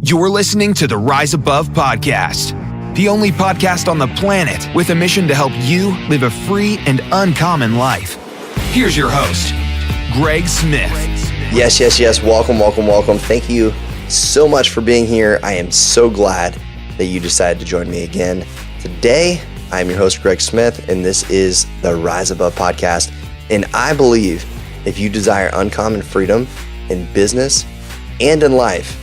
You're listening to the Rise Above podcast, the only podcast on the planet with a mission to help you live a free and uncommon life. Here's your host, Greg Smith. Yes. Welcome. Thank you so much for being here. I am so glad that you decided to join me again. Today, I'm your host, Greg Smith, and this is the Rise Above podcast. And I believe if you desire uncommon freedom in business and in life,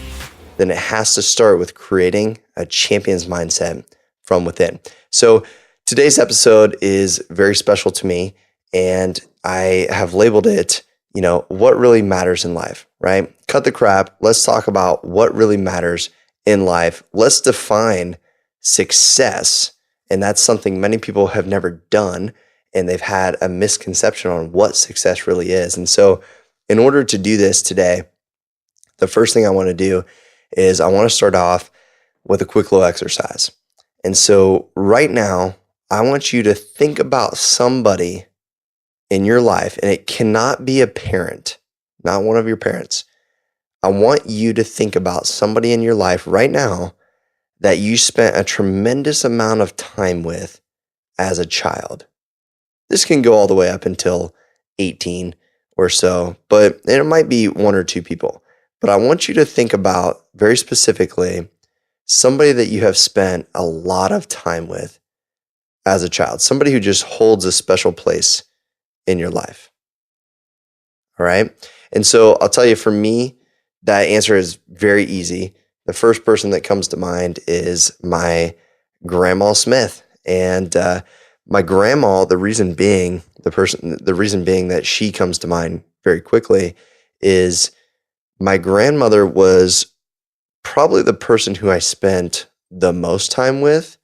then it has to start with creating a champion's mindset from within. So today's episode is very special to me, and I have labeled it, what really matters in life, right? Cut the crap. Let's talk about what really matters in life. Let's define success. And that's something many people have never done, and they've had a misconception on what success really is. And so in order to do this today, the first thing I want to do is I want to start off with a quick little exercise. And so right now, I want you to think about somebody in your life, and it cannot be a parent, not one of your parents. I want you to think about somebody in your life right now that you spent a tremendous amount of time with as a child. This can go all the way up until 18 or so, but it might be one or two people. But I want you to think about, very specifically, somebody that you have spent a lot of time with as a child, somebody who just holds a special place in your life. All right? And so I'll tell you, for me, that answer is very easy. The first person that comes to mind is my Grandma Smith. And my grandma, the reason being that she comes to mind very quickly is my grandmother was probably the person who I spent the most time with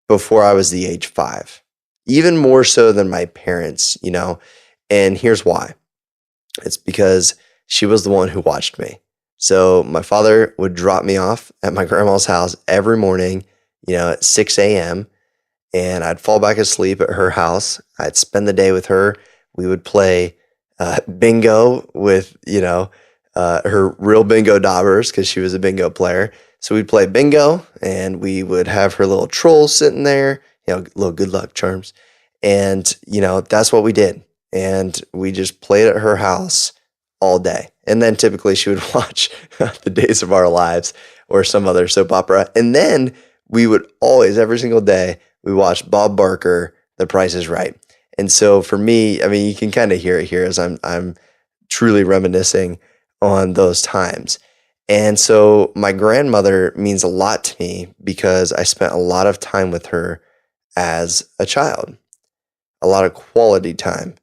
before I was the age 5, even more so than my parents, and here's why. It's because she was the one who watched me. So my father would drop me off at my grandma's house every morning, at 6 a.m., and I'd fall back asleep at her house. I'd spend the day with her. We would play bingo with, her real bingo daubers, because she was a bingo player. So we'd play bingo, and we would have her little troll sitting there, little good luck charms. And, that's what we did. And we just played at her house all day. And then typically she would watch The Days of Our Lives or some other soap opera. And then we would always, every single day, we watched Bob Barker, The Price is Right. And so for me, you can kind of hear it here as I'm truly reminiscing on those times. And so my grandmother means a lot to me because I spent a lot of time with her as a child, a lot of quality time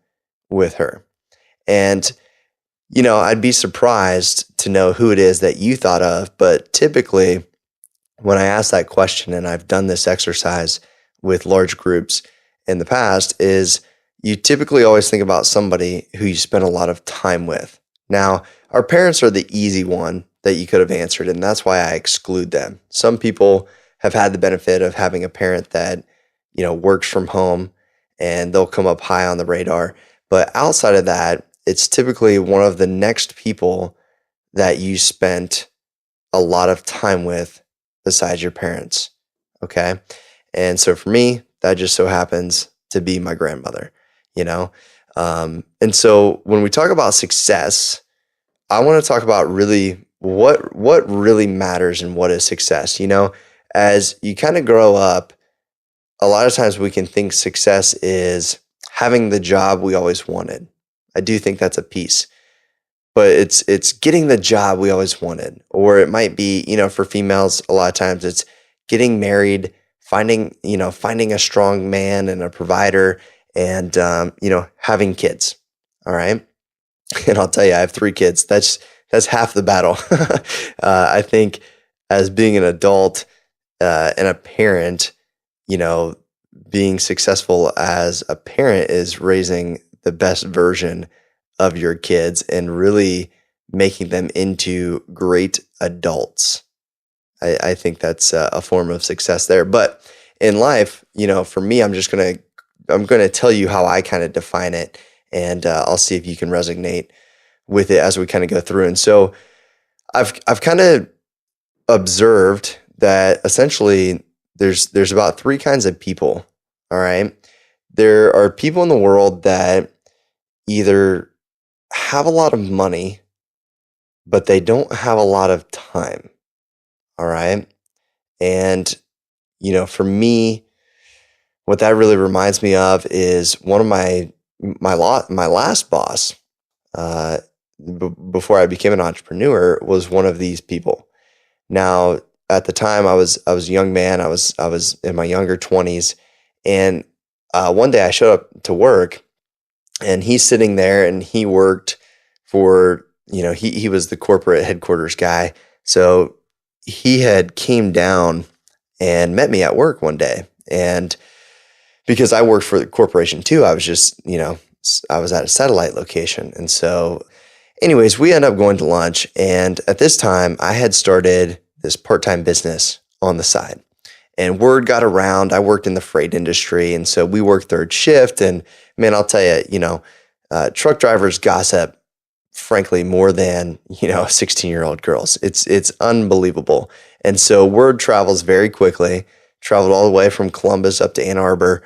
with her. And, I'd be surprised to know who it is that you thought of, but typically when I ask that question, and I've done this exercise with large groups in the past, is you typically always think about somebody who you spend a lot of time with. Now, our parents are the easy one that you could have answered, and that's why I exclude them. Some people have had the benefit of having a parent that, works from home, and they'll come up high on the radar. But outside of that, it's typically one of the next people that you spent a lot of time with besides your parents, okay? And so for me, that just so happens to be my grandmother, And so when we talk about success, I want to talk about really what really matters and what is success. As you kind of grow up, a lot of times we can think success is having the job we always wanted. I do think that's a piece, but it's getting the job we always wanted. Or it might be, for females, a lot of times it's getting married, finding a strong man and a provider, and having kids. All right. And I'll tell you, I have 3 kids. That's half the battle. I think as being an adult and a parent, being successful as a parent is raising the best version of your kids and really making them into great adults. I think that's a form of success there. But in life, for me, I'm going to tell you how I kind of define it, and I'll see if you can resonate with it as we kind of go through. And so I've kind of observed that essentially there's about three kinds of people. All right. There are people in the world that either have a lot of money, but they don't have a lot of time. All right. And, for me, what that really reminds me of is one of my last boss, before I became an entrepreneur, was one of these people. Now, at the time, I was a young man. I was in my younger 20s, and one day I showed up to work, and he's sitting there, and he worked for he was the corporate headquarters guy. So he had came down and met me at work one day, and because I worked for the corporation too, I was just I was at a satellite location, and so. Anyways, we ended up going to lunch, and at this time, I had started this part-time business on the side. And word got around, I worked in the freight industry, and so we worked third shift, and man, I'll tell you, truck drivers gossip, frankly, more than, 16-year-old girls. It's unbelievable. And so word travels very quickly, traveled all the way from Columbus up to Ann Arbor,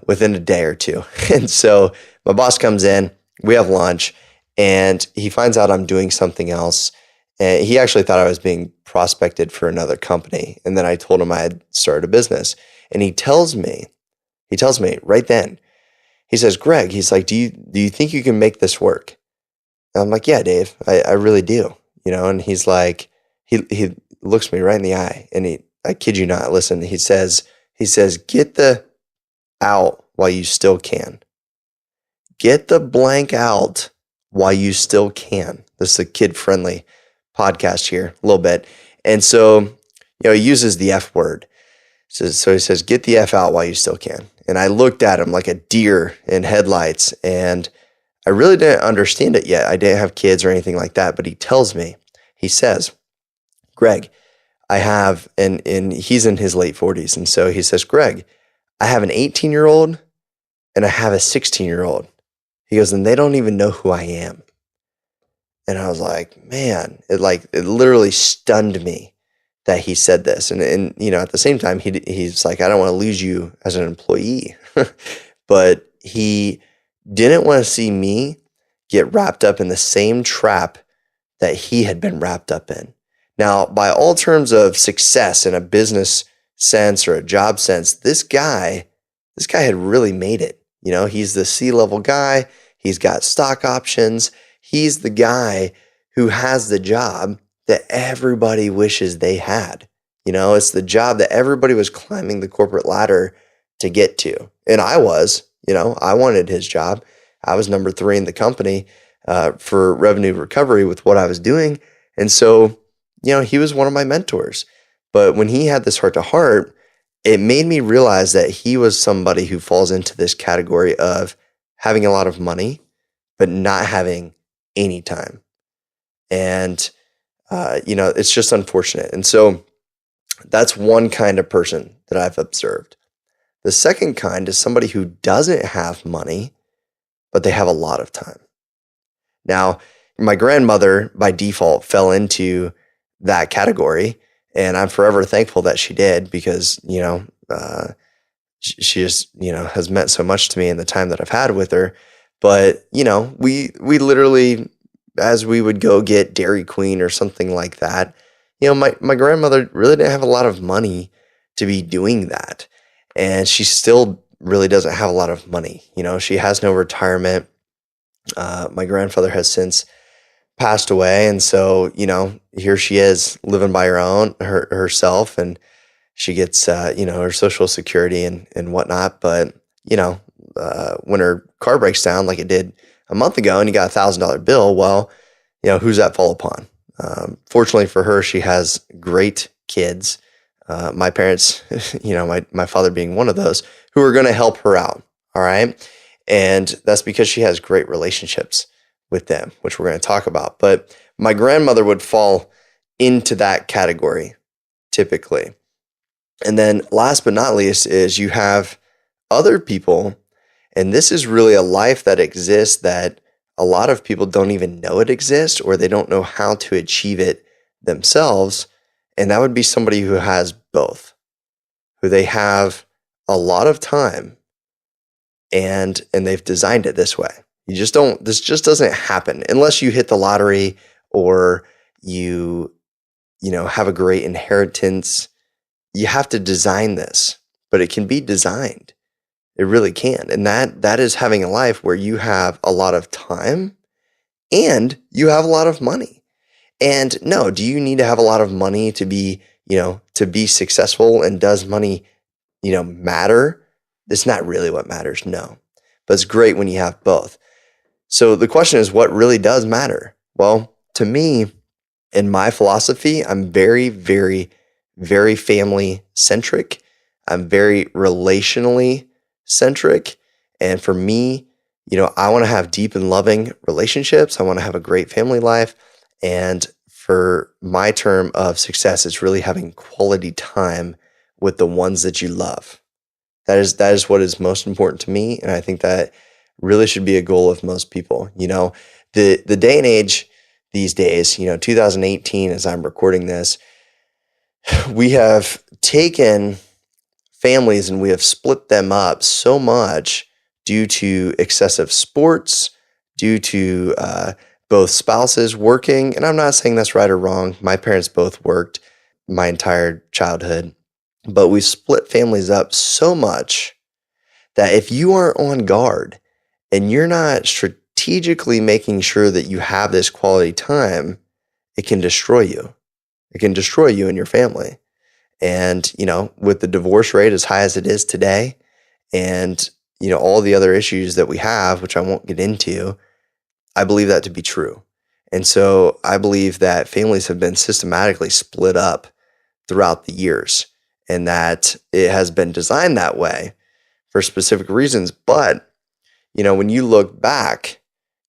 within a day or two. And so my boss comes in, we have lunch, and he finds out I'm doing something else. And he actually thought I was being prospected for another company. And then I told him I had started a business. And he tells me right then, he says, Greg, he's like, do you think you can make this work? And I'm like, yeah, Dave, I really do. And he's like, he looks me right in the eye, and I kid you not, listen, he says, get the out while you still can. Get the blank out while you still can. This is a kid-friendly podcast here, a little bit. And so, he uses the F word. So he says, get the F out while you still can. And I looked at him like a deer in headlights, and I really didn't understand it yet. I didn't have kids or anything like that, but he tells me, he says, Greg, I have, and he's in his late 40s. And so he says, Greg, I have an 18-year-old and I have a 16-year-old. He goes, and they don't even know who I am. And I was like, man, it literally stunned me that he said this. And at the same time, he's like, I don't want to lose you as an employee. But he didn't want to see me get wrapped up in the same trap that he had been wrapped up in. Now, by all terms of success in a business sense or a job sense, this guy had really made it. He's the C-level guy. He's got stock options. He's the guy who has the job that everybody wishes they had. It's the job that everybody was climbing the corporate ladder to get to. And I was, I wanted his job. I was number 3 in the company for revenue recovery with what I was doing. And so, he was one of my mentors. But when he had this heart to heart, it made me realize that he was somebody who falls into this category of having a lot of money, but not having any time. And, it's just unfortunate. And so that's one kind of person that I've observed. The second kind is somebody who doesn't have money, but they have a lot of time. Now, my grandmother by default fell into that category, and I'm forever thankful that she did, because, she just, has meant so much to me in the time that I've had with her. But, we literally, as we would go get Dairy Queen or something like that, my grandmother really didn't have a lot of money to be doing that. And she still really doesn't have a lot of money. She has no retirement. My grandfather has since passed away. And so, here she is living by herself, and she gets, her Social Security and whatnot. But, when her car breaks down like it did a month ago and you got $1,000 bill, well, who's that fall upon? Fortunately for her, she has great kids. My parents, my father being one of those, who are going to help her out. All right. And that's because she has great relationships with them, which we're going to talk about. But my grandmother would fall into that category typically. And then last but not least is you have other people, and this is really a life that exists that a lot of people don't even know it exists, or they don't know how to achieve it themselves. And that would be somebody who has both, who they have a lot of time and they've designed it this way. This just doesn't happen unless you hit the lottery or you have a great inheritance. You have to design this, but it can be designed. It really can. And that is having a life where you have a lot of time and you have a lot of money. And no, do you need to have a lot of money to be successful? And does money, matter? It's not really what matters, no. But it's great when you have both. So the question is, what really does matter? Well, to me, in my philosophy, I'm very, very, very family centric. I'm very relationally centric. And for me, I want to have deep and loving relationships. I want to have a great family life. And for my term of success, it's really having quality time with the ones that you love. That is what is most important to me. And I think that really should be a goal of most people. The day and age these days, 2018, as I'm recording this, we have taken families and we have split them up so much due to excessive sports, due to both spouses working. And I'm not saying that's right or wrong. My parents both worked my entire childhood, but we split families up so much that if you aren't on guard and you're not strategically making sure that you have this quality time, it can destroy you. It can destroy you and your family. And, with the divorce rate as high as it is today and, all the other issues that we have, which I won't get into, I believe that to be true. And so I believe that families have been systematically split up throughout the years and that it has been designed that way for specific reasons. But, when you look back,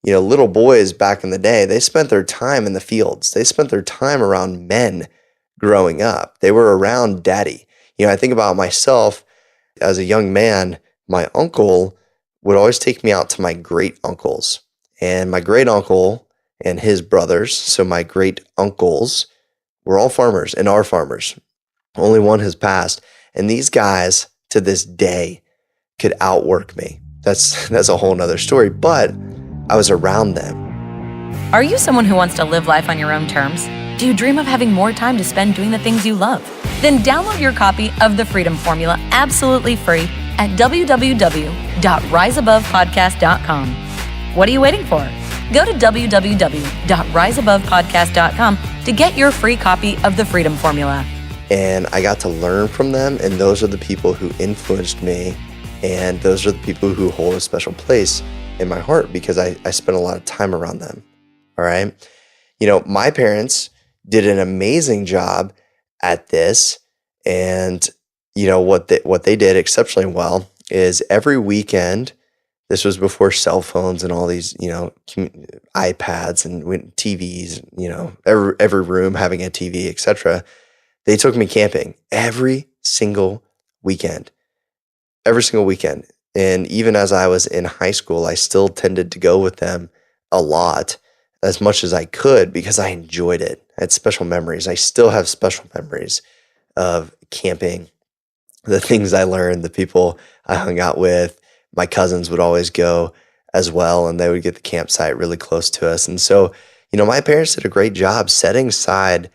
little boys back in the day, they spent their time in the fields. They spent their time around men growing up. They were around daddy. I think about myself as a young man, my uncle would always take me out to my great uncles. And my great uncle and his brothers, so my great uncles, were all farmers and are farmers. Only one has passed. And these guys to this day could outwork me. That's a whole nother story, but I was around them. Are you someone who wants to live life on your own terms? Do you dream of having more time to spend doing the things you love? Then download your copy of The Freedom Formula absolutely free at www.riseabovepodcast.com. What are you waiting for? Go to www.riseabovepodcast.com to get your free copy of The Freedom Formula. And I got to learn from them, and those are the people who influenced me, and those are the people who hold a special place in my heart because I spent a lot of time around them. All right. My parents did an amazing job at this. And, what they did exceptionally well is every weekend, this was before cell phones and all these, iPads and TVs, every room having a TV, etc. They took me camping every single weekend. And even as I was in high school, I still tended to go with them a lot, as much as I could, because I enjoyed it. I had special memories. I still have special memories of camping, the things I learned, the people I hung out with. My cousins would always go as well, and they would get the campsite really close to us. And so, my parents did a great job setting aside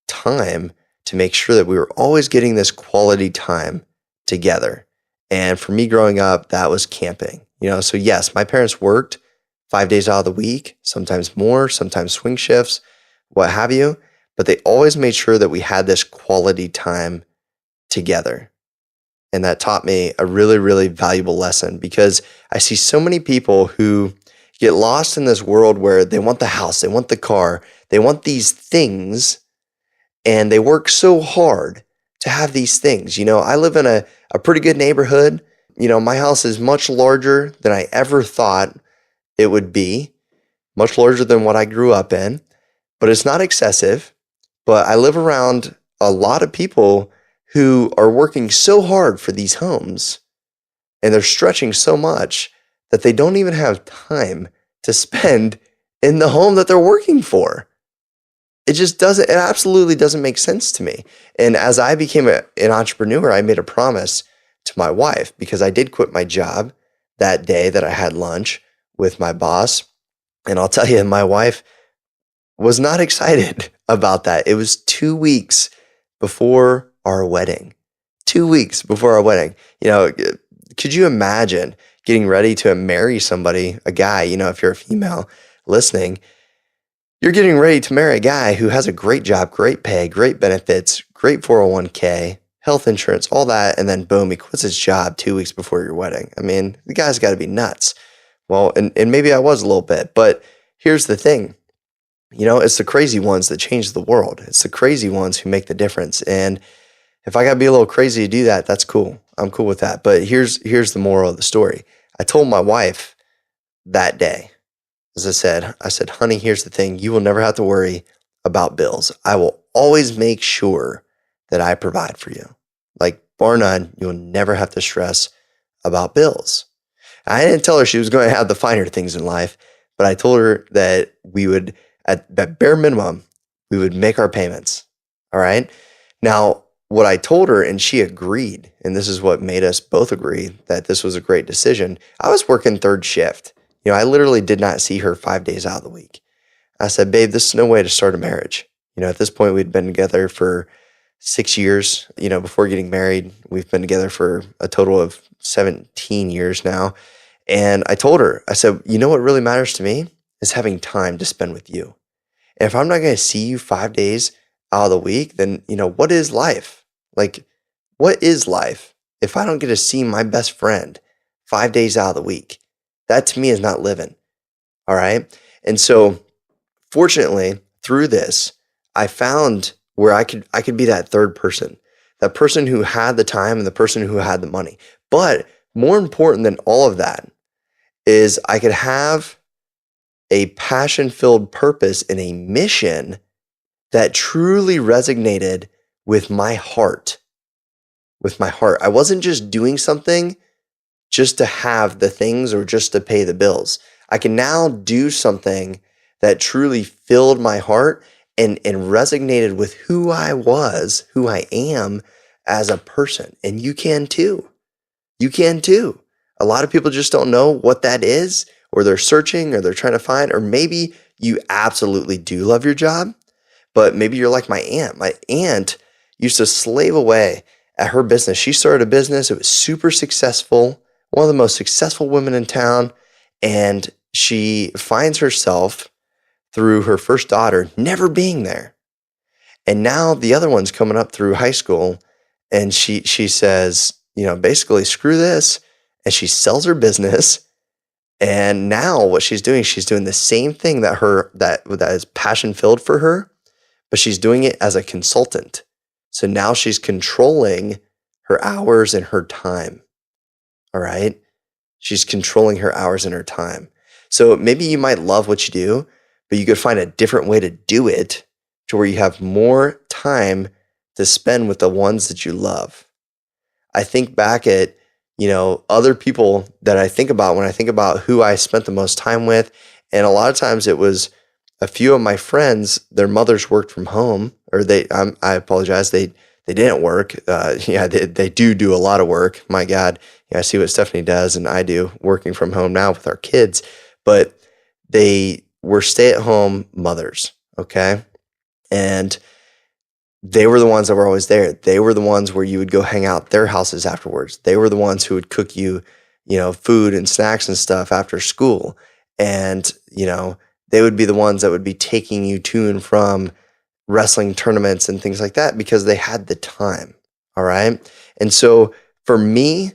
time to make sure that we were always getting this quality time together. And for me growing up, that was camping. So yes, my parents worked 5 days out of the week, sometimes more, sometimes swing shifts, what have you. But they always made sure that we had this quality time together. And that taught me a really, really valuable lesson because I see so many people who get lost in this world where they want the house, they want the car, they want these things, and they work so hard to have these things. I live in a pretty good neighborhood. My house is much larger than I ever thought it would be, much larger than what I grew up in, but it's not excessive. But I live around a lot of people who are working so hard for these homes and they're stretching so much that they don't even have time to spend in the home that they're working for. it absolutely doesn't make sense to me. And as I became an entrepreneur, I made a promise to my wife, because I did quit my job that day that I had lunch with my boss. And I'll tell you, my wife was not excited about that. It was 2 weeks before our wedding. 2 weeks before our wedding. Could you imagine getting ready to marry somebody, a guy, if you're a female listening, you're getting ready to marry a guy who has a great job, great pay, great benefits, great 401k, health insurance, all that. And then boom, he quits his job 2 weeks before your wedding. I mean, the guy's got to be nuts. Well, and maybe I was a little bit, but here's the thing. It's the crazy ones that change the world. It's the crazy ones who make the difference. And if I got to be a little crazy to do that, that's cool. I'm cool with that. But here's the moral of the story. I told my wife that day, as I said, honey, here's the thing. You will never have to worry about bills. I will always make sure that I provide for you. Like, bar none, you'll never have to stress about bills. I didn't tell her she was going to have the finer things in life, but I told her that we would, at bare minimum, we would make our payments. All right. Now, what I told her, and she agreed, and this is what made us both agree that this was a great decision. I was working third shift. I literally did not see her 5 days out of the week. I said, babe, this is no way to start a marriage. At this point, we'd been together for 6 years, before getting married. We've been together for a total of 17 years now. And I told her, I said, what really matters to me is having time to spend with you. And if I'm not going to see you 5 days out of the week, then, what is life? Like, what is life if I don't get to see my best friend 5 days out of the week? That to me is not living. All right. And so fortunately, through this, I found where I could be that third person, that person who had the time and the person who had the money. But more important than all of that is I could have a passion-filled purpose and a mission that truly resonated with my heart. With my heart. I wasn't just doing something just to have the things or just to pay the bills. I can now do something that truly filled my heart and resonated with who I was, who I am as a person. And you can too. You can too. A lot of people just don't know what that is, or they're searching, or they're trying to find, or maybe you absolutely do love your job, but maybe you're like my aunt. My aunt used to slave away at her business. She started a business. It was super successful, one of the most successful women in town. And she finds herself through her first daughter never being there. And now the other one's coming up through high school, and she says, basically screw this. And she sells her business. And now what she's doing the same thing that is passion filled for her, but she's doing it as a consultant. So now she's controlling her hours and her time. All right. She's controlling her hours and her time. So maybe you might love what you do, but you could find a different way to do it to where you have more time to spend with the ones that you love. I think back at, other people that I think about when I think about who I spent the most time with. And a lot of times it was a few of my friends, their mothers worked from home, or I apologize, they didn't work. They do a lot of work. My God, I see what Stephanie does and I do working from home now with our kids, but they were stay-at-home mothers, okay? And they were the ones that were always there. They were the ones where you would go hang out at their houses afterwards. They were the ones who would cook you, food and snacks and stuff after school. And, they would be the ones that would be taking you to and from wrestling tournaments and things like that because they had the time. All right. And so for me,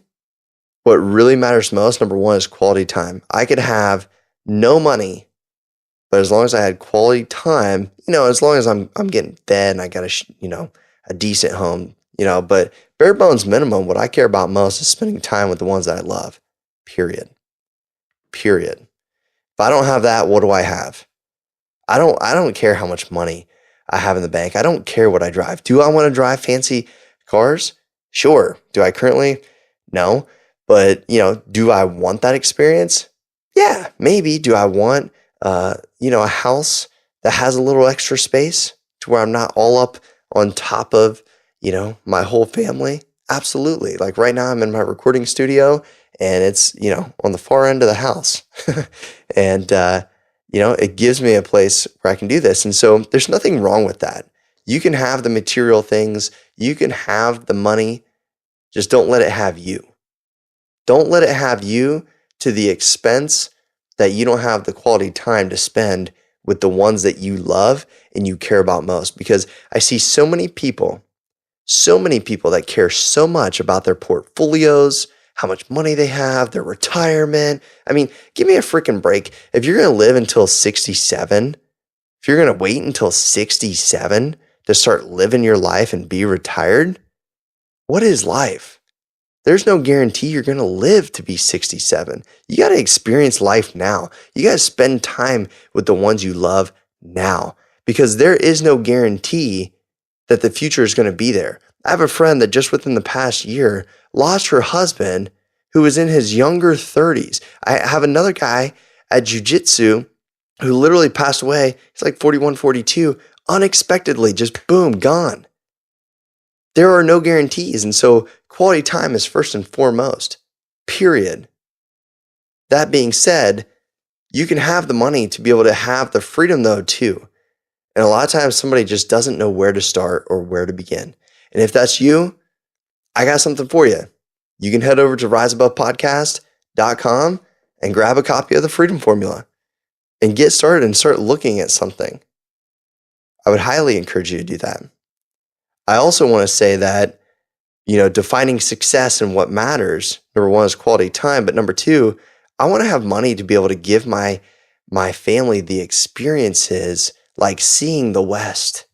what really matters most, number one, is quality time. I could have no money, but as long as I had quality time, as long as I'm getting fed and I got a decent home, but bare bones minimum, what I care about most is spending time with the ones that I love, period. If I don't have that, what do I have? I don't care how much money I have in the bank. I don't care what I drive. Do I want to drive fancy cars? Sure. Do I currently? No. But, do I want that experience? Yeah, maybe. Do I want, a house that has a little extra space? to where I'm not all up on top of, my whole family? Absolutely. Like right now I'm in my recording studio and it's, on the far end of the house. And, it gives me a place where I can do this. And so there's nothing wrong with that. You can have the material things. You can have the money. Just don't let it have you. Don't let it have you to the expense that you don't have the quality time to spend with the ones that you love and you care about most. Because I see so many people that care so much about their portfolios, how much money they have, their retirement. I mean, give me a freaking break. If you're going to live until 67, if you're going to wait until 67 to start living your life and be retired, what is life? There's no guarantee you're going to live to be 67. You got to experience life now. You got to spend time with the ones you love now, because there is no guarantee that the future is going to be there. I have a friend that just within the past year lost her husband who was in his younger 30s. I have another guy at jiu-jitsu who literally passed away. He's like 41, 42, unexpectedly, just boom, gone. There are no guarantees. And so quality time is first and foremost, period. That being said, you can have the money to be able to have the freedom though too. And a lot of times somebody just doesn't know where to start or where to begin. And if that's you, I got something for you. You can head over to riseabovepodcast.com and grab a copy of the Freedom Formula and get started and start looking at something. I would highly encourage you to do that. I also want to say that, defining success and what matters, number one is quality time, but number two, I want to have money to be able to give my family the experiences like seeing the West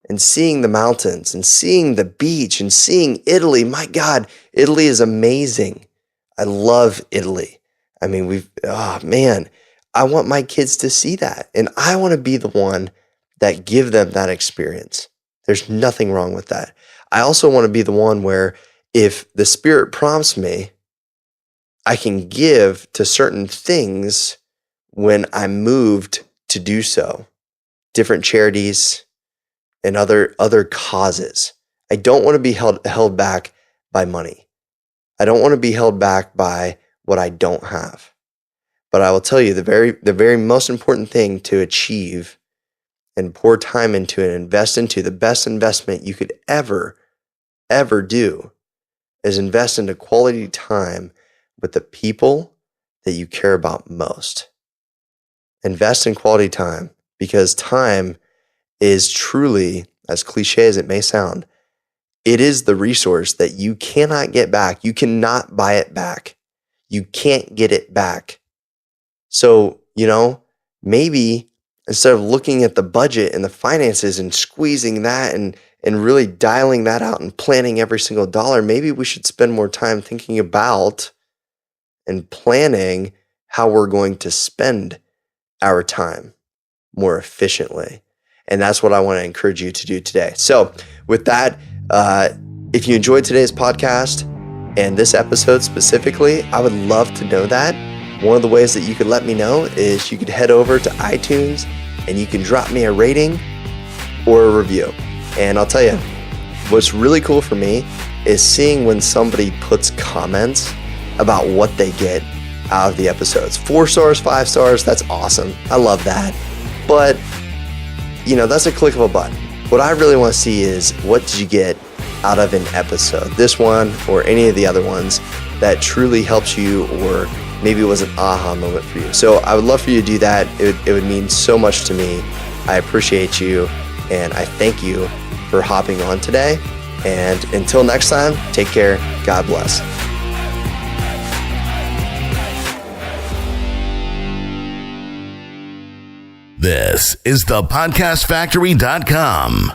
and seeing the mountains and seeing the beach and seeing Italy. My God, Italy is amazing. I love Italy. I mean, I want my kids to see that. And I want to be the one that give them that experience. There's nothing wrong with that. I also want to be the one where if the Spirit prompts me, I can give to certain things when I'm moved to do so. Different charities and other causes. I don't want to be held back by money. I don't want to be held back by what I don't have. But I will tell you the very most important thing to achieve and pour time into and invest into, the best investment you could ever do is invest into quality time with the people that you care about most. Invest in quality time, because time is truly, as cliche as it may sound, it is the resource that you cannot get back. You cannot buy it back. You can't get it back. So, maybe instead of looking at the budget and the finances and squeezing that and really dialing that out and planning every single dollar, maybe we should spend more time thinking about and planning how we're going to spend our time more efficiently. And that's what I want to encourage you to do today. So with that, if you enjoyed today's podcast and this episode specifically, I would love to know that. One of the ways that you could let me know is you could head over to iTunes and you can drop me a rating or a review. And I'll tell you, what's really cool for me is seeing when somebody puts comments about what they get out of the episodes. 4 stars, 5 stars, that's awesome. I love that. But, that's a click of a button. What I really want to see is, what did you get out of an episode? This one or any of the other ones that truly helps you, or maybe it was an aha moment for you. So I would love for you to do that. It would mean so much to me. I appreciate you, and I thank you for hopping on today. And until next time, take care. God bless. This is thepodcastfactory.com.